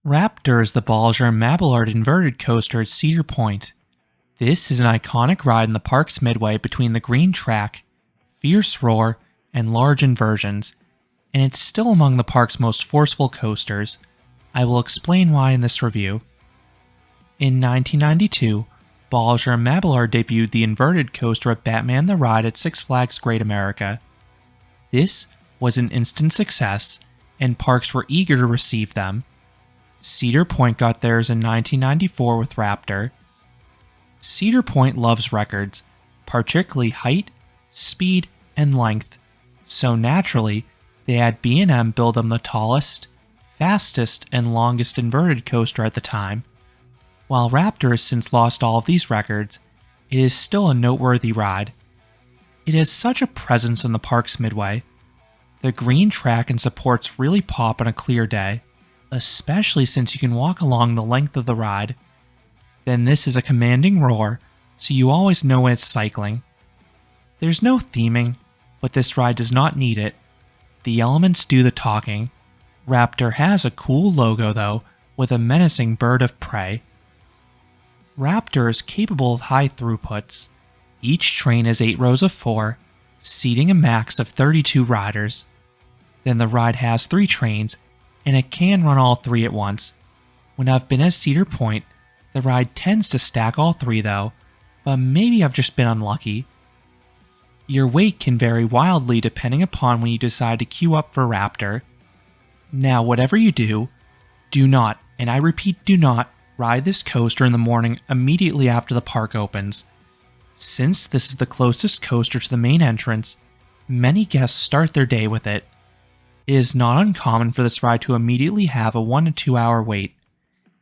Raptor is the Balzer and Mabillard inverted coaster at Cedar Point. This is an iconic ride in the park's midway between the Green Track, Fierce Roar, and Large Inversions, and it's still among the park's most forceful coasters. I will explain why in this review. In 1992, Balzer and Mabillard debuted the inverted coaster at Batman the Ride at Six Flags Great America. This was an instant success, and parks were eager to receive them. Cedar Point got theirs in 1994 with Raptor. Cedar Point loves records, particularly height, speed, and length, so naturally, they had B&M build them the tallest, fastest, and longest inverted coaster at the time. While Raptor has since lost all of these records, it is still a noteworthy ride. It has such a presence in the park's midway. The green track and supports really pop on a clear day, especially since you can walk along the length of the ride. Then this is a commanding roar, so you always know when it's cycling. There's no theming, but this ride does not need it. The elements do the talking. Raptor has a cool logo though, with a menacing bird of prey. Raptor is capable of high throughputs. Each train has 8 rows of 4, seating a max of 32 riders. Then the ride has 3 trains, and it can run all 3 at once. When I've been at Cedar Point, the ride tends to stack all 3 though, but maybe I've just been unlucky. Your wait can vary wildly depending upon when you decide to queue up for Raptor. Now whatever you do not, and I repeat do not, ride this coaster in the morning immediately after the park opens. Since this is the closest coaster to the main entrance, many guests start their day with it. It is not uncommon for this ride to immediately have a 1 to 2 hour wait.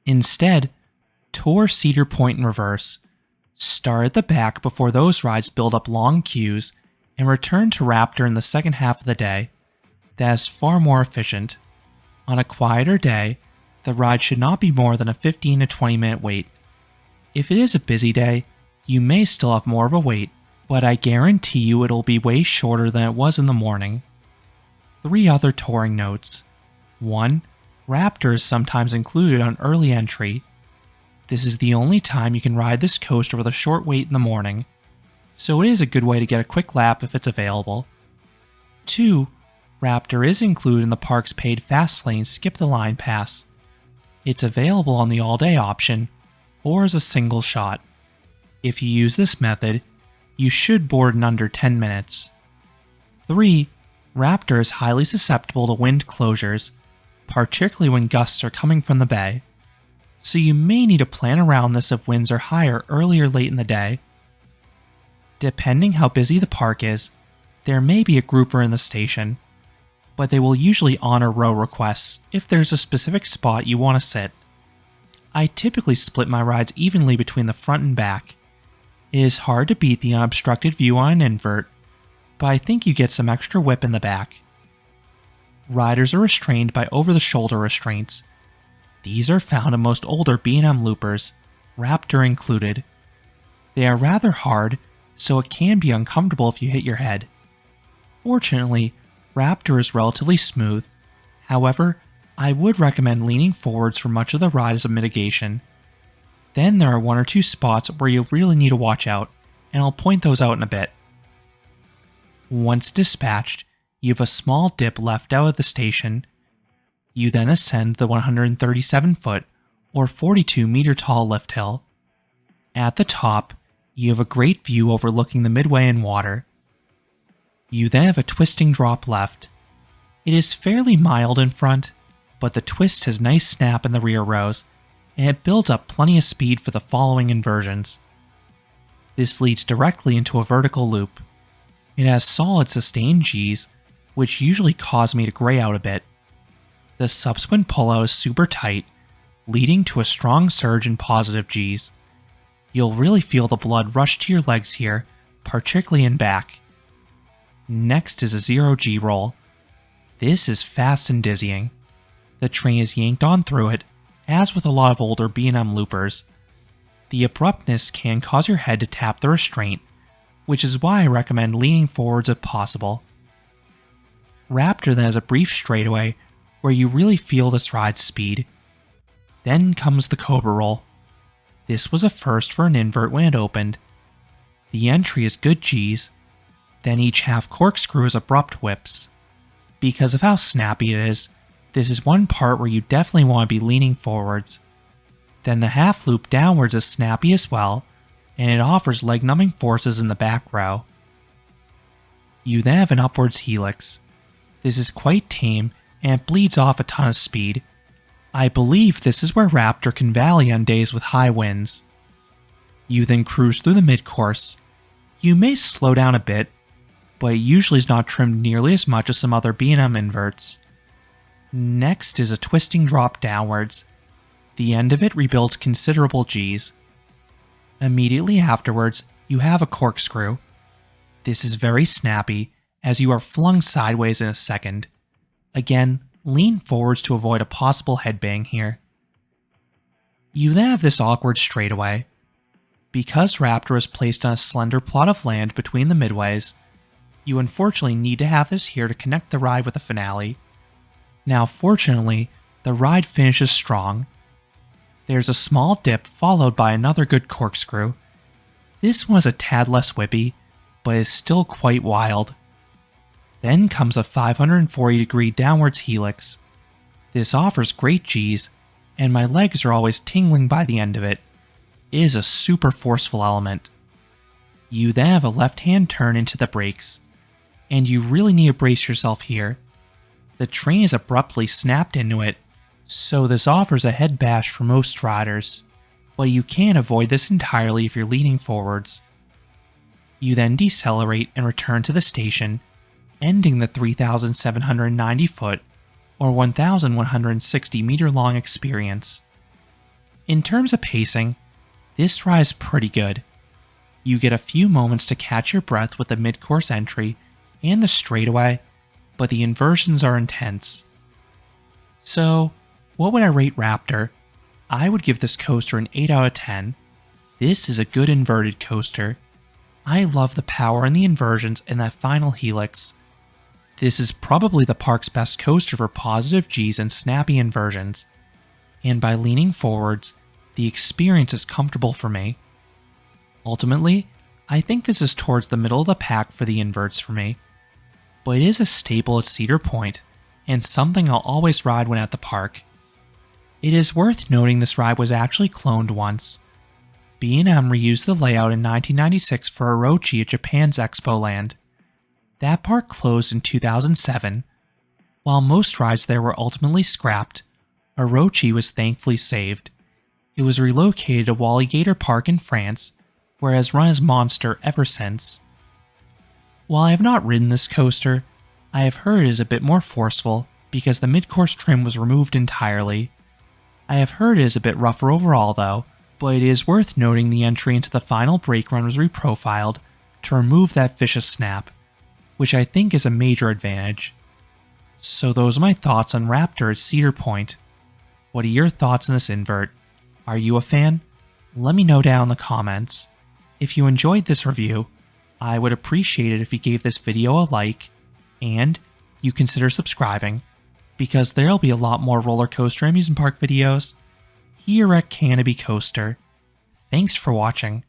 Instead, tour Cedar Point in reverse. Start at the back before those rides build up long queues, and return to Raptor in the second half of the day. That is far more efficient. On a quieter day, the ride should not be more than a 15 to 20 minute wait. If it is a busy day, you may still have more of a wait, but I guarantee you it'll be way shorter than it was in the morning. 3 other touring notes. 1. Raptor is sometimes included on early entry. This is the only time you can ride this coaster with a short wait in the morning, so it is a good way to get a quick lap if it's available. 2. Raptor is included in the park's paid Fastlane Skip the Line pass. It's available on the all-day option, or as a single shot. If you use this method, you should board in under 10 minutes. 3. Raptor is highly susceptible to wind closures, particularly when gusts are coming from the bay, so you may need to plan around this if winds are higher early or late in the day. Depending how busy the park is, there may be a grouper in the station, but they will usually honor row requests if there's a specific spot you want to sit. I typically split my rides evenly between the front and back. It is hard to beat the unobstructed view on an invert, but I think you get some extra whip in the back. Riders are restrained by over-the-shoulder restraints. These are found in most older B&M loopers, Raptor included. They are rather hard, so it can be uncomfortable if you hit your head. Fortunately, Raptor is relatively smooth. However, I would recommend leaning forwards for much of the ride as a mitigation. Then there are 1 or 2 spots where you'll really need to watch out, and I'll point those out in a bit. Once dispatched, you have a small dip left out of the station. You then ascend the 137-foot or 42-meter tall lift hill. At the top, you have a great view overlooking the midway and water. You then have a twisting drop left. It is fairly mild in front, but the twist has nice snap in the rear rows, and it builds up plenty of speed for the following inversions. This leads directly into a vertical loop. It has solid sustained Gs, which usually cause me to gray out a bit. The subsequent pullout is super tight, leading to a strong surge in positive Gs. You'll really feel the blood rush to your legs here, particularly in back. Next is a 0G roll. This is fast and dizzying. The train is yanked on through it, as with a lot of older B&M loopers. The abruptness can cause your head to tap the restraint, which is why I recommend leaning forwards if possible. Raptor then has a brief straightaway where you really feel this ride's speed. Then comes the Cobra Roll. This was a first for an invert when it opened. The entry is good G's, then each half corkscrew is abrupt whips. Because of how snappy it is, this is one part where you definitely want to be leaning forwards. Then the half loop downwards is snappy as well, and it offers leg-numbing forces in the back row. You then have an upwards helix. This is quite tame and it bleeds off a ton of speed. I believe this is where Raptor can valley on days with high winds. You then cruise through the mid-course. You may slow down a bit, but it usually is not trimmed nearly as much as some other B&M inverts. Next is a twisting drop downwards. The end of it rebuilds considerable G's. Immediately afterwards, you have a corkscrew. This is very snappy, as you are flung sideways in a second. Again, lean forwards to avoid a possible headbang here. You then have this awkward straightaway. Because Raptor is placed on a slender plot of land between the midways, you unfortunately need to have this here to connect the ride with the finale. Now fortunately, the ride finishes strong. There's a small dip followed by another good corkscrew. This one is a tad less whippy, but is still quite wild. Then comes a 540-degree downwards helix. This offers great G's, and my legs are always tingling by the end of it. It is a super forceful element. You then have a left-hand turn into the brakes, and you really need to brace yourself here. The train is abruptly snapped into it, so this offers a head bash for most riders, but you can avoid this entirely if you're leaning forwards. You then decelerate and return to the station, ending the 3,790 foot or 1,160 meter long experience. In terms of pacing, this ride is pretty good. You get a few moments to catch your breath with the mid-course entry and the straightaway, but the inversions are intense. So, what would I rate Raptor? I would give this coaster an 8 out of 10. This is a good inverted coaster. I love the power in the inversions and that final helix. This is probably the park's best coaster for positive G's and snappy inversions. And by leaning forwards, the experience is comfortable for me. Ultimately, I think this is towards the middle of the pack for the inverts for me. But it is a staple at Cedar Point, and something I'll always ride when at the park. It is worth noting this ride was actually cloned once. B&M reused the layout in 1996 for Orochi at Japan's Expo Land. That park closed in 2007. While most rides there were ultimately scrapped, Orochi was thankfully saved. It was relocated to Walligator Park in France, where it has run as Monster ever since. While I have not ridden this coaster, I have heard it is a bit more forceful because the mid-course trim was removed entirely. I have heard it is a bit rougher overall though, but it is worth noting the entry into the final brake run was reprofiled to remove that vicious snap, which I think is a major advantage. So those are my thoughts on Raptor at Cedar Point. What are your thoughts on this invert? Are you a fan? Let me know down in the comments. If you enjoyed this review, I would appreciate it if you gave this video a like, and you consider subscribing, because there'll be a lot more roller coaster amusement park videos here at Canopy Coaster. Thanks for watching.